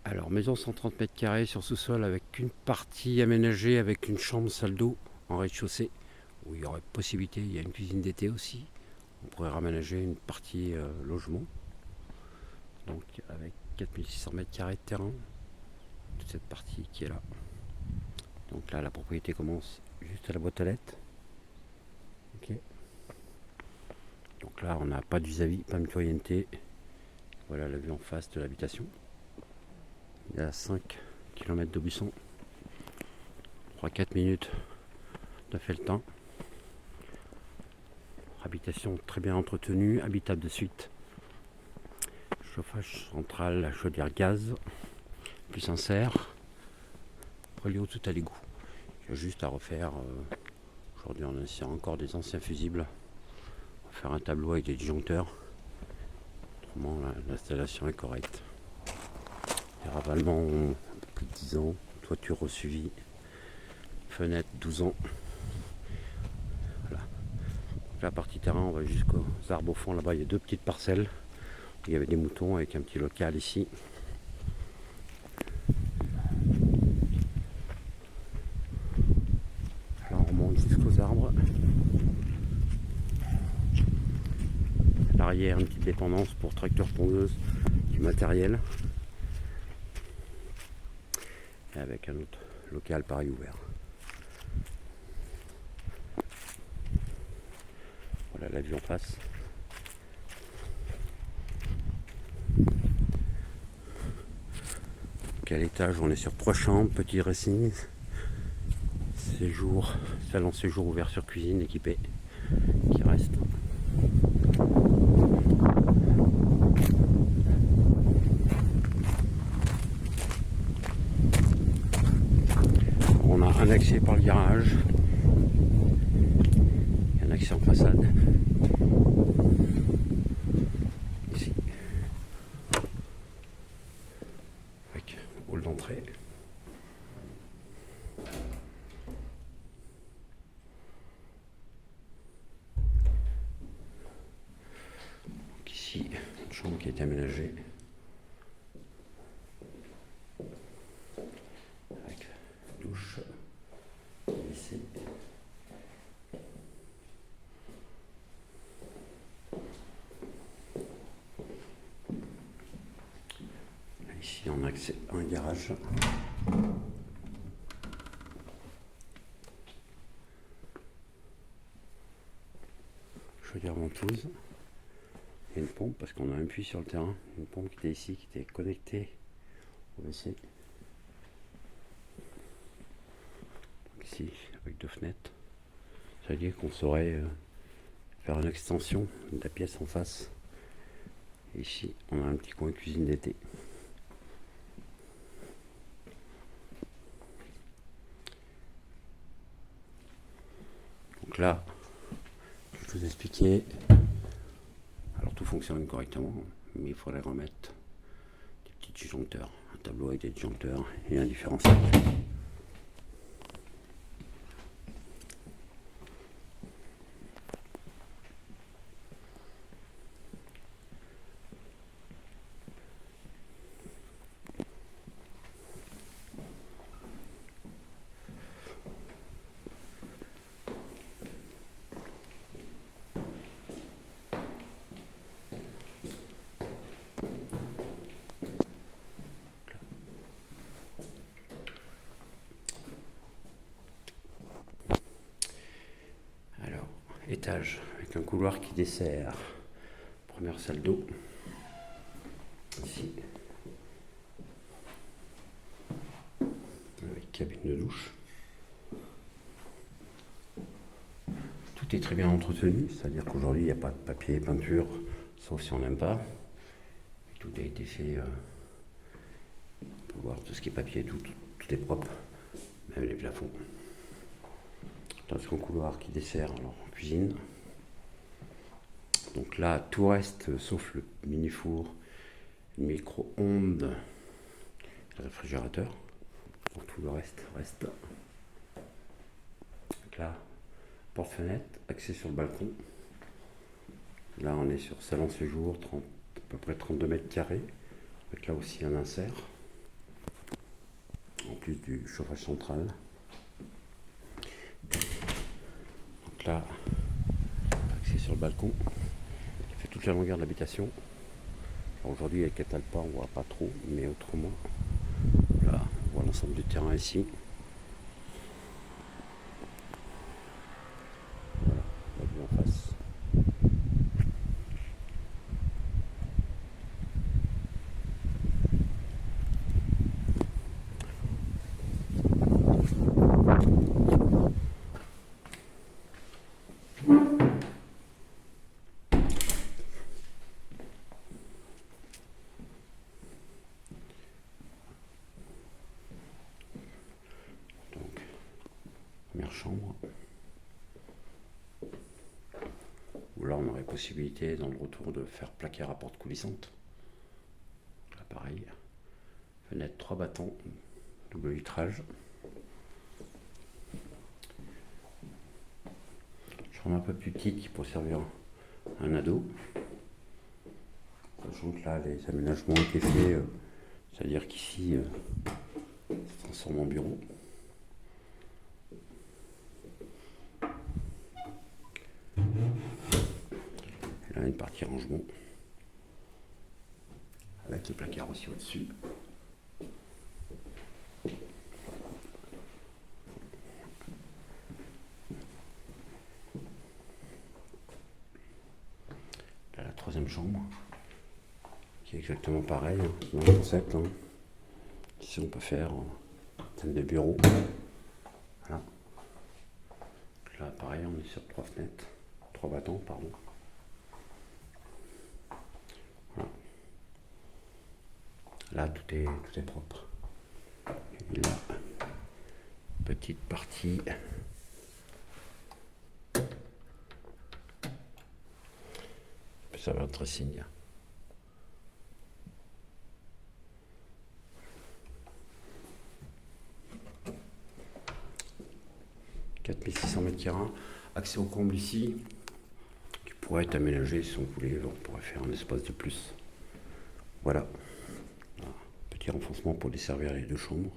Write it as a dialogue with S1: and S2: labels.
S1: Alors, maison 130 mètres carrés sur sous-sol avec une partie aménagée avec une chambre salle d'eau en rez-de-chaussée où il y aurait possibilité, il y a une cuisine d'été aussi. On pourrait raménager une partie logement. Donc avec 4600 mètres carrés de terrain, toute cette partie qui est là. Donc là, la propriété commence juste à la boîte aux lettres. Okay. Donc là, on n'a pas de vis-à-vis, pas de mitoyenneté. Voilà la vue en face de l'habitation. Il y a 5 km de buisson. 3-4 minutes de felletin. Habitation très bien entretenue, habitable de suite. Chauffage central, la chaudière gaz, plus sincère. Relié au tout à l'égout. Il y a juste à refaire. Aujourd'hui, on insère encore des anciens fusibles. On va faire un tableau avec des disjoncteurs. Autrement, l'installation est correcte. Les ravalements ont un peu plus de 10 ans. Toiture au suivi. Fenêtre 12 ans. Voilà. Donc la partie terrain, on va jusqu'aux arbres au fond. Là-bas, il y a 2 petites parcelles. Il y avait des moutons avec un petit local ici. Là, on remonte jusqu'aux arbres. L'arrière, une petite dépendance pour tracteur pondeuse, du matériel. Et avec un autre local pareil ouvert. Voilà la vue en face. Donc à l'étage, on est sur 3 chambres, petit dressing. Séjour, salon séjour ouvert sur cuisine équipé qui reste. On a un accès par le garage et un accès en façade. Ici. Avec hall d'entrée. Donc ici, une chambre qui a été aménagée. Avec douche. Ici. Ici, on a accès à un garage. Chaudière ventouse. Et une pompe, parce qu'on a un puits sur le terrain. Une pompe qui était ici, qui était connectée au WC. Donc ici, avec 2 fenêtres. Ça veut dire qu'on saurait faire une extension de la pièce en face. Et ici, on a un petit coin cuisine d'été. Donc là, je vous expliquais. Alors tout fonctionne correctement, mais il faudrait remettre des petits disjoncteurs, un tableau avec des disjoncteurs et un différentiel. Étage avec un couloir qui dessert première salle d'eau ici avec cabine de douche. Tout est très bien entretenu, c'est-à-dire qu'aujourd'hui il n'y a pas de papier et peinture sauf si on n'aime pas. Tout a été fait, on peut voir tout ce qui est papier, tout est propre, même les plafonds. Dans un couloir qui dessert alors cuisine. Donc là, tout reste sauf le mini-four, le micro-ondes, le réfrigérateur. Donc tout le reste reste. Donc là, porte-fenêtre, accès sur le balcon. Là, on est sur salon séjour, à peu près 32 mètres carrés, avec là aussi un insert. plus du chauffage central. Donc là, accès sur le balcon qui fait toute la longueur de l'habitation. Aujourd'hui avec Catalpa on voit pas trop, mais autrement, là on voit l'ensemble du terrain ici. Voilà, la vue en face. Première chambre, où là on aurait possibilité dans le retour de faire placard à porte coulissante. Là pareil, fenêtre 3 battants, double vitrage. Chambre un peu plus petite qui pourrait servir un ado. Sachant que là les aménagements ont été faits, c'est-à-dire qu'ici ça se transforme en bureau. Et là une partie rangement avec le placard aussi au-dessus. Là, la troisième chambre qui est exactement pareil, hein, dans le concept. Hein. Ici on peut faire scène de bureau. Voilà. Là pareil, on est sur 3 fenêtres, 3 battants, pardon. Voilà. Là tout est propre. Et là, petite partie ça va être dressing. 4600 m², accès au comble ici, qui pourrait être aménagé si on voulait, on pourrait faire un espace de plus. Voilà, petit renfoncement pour desservir les 2 chambres.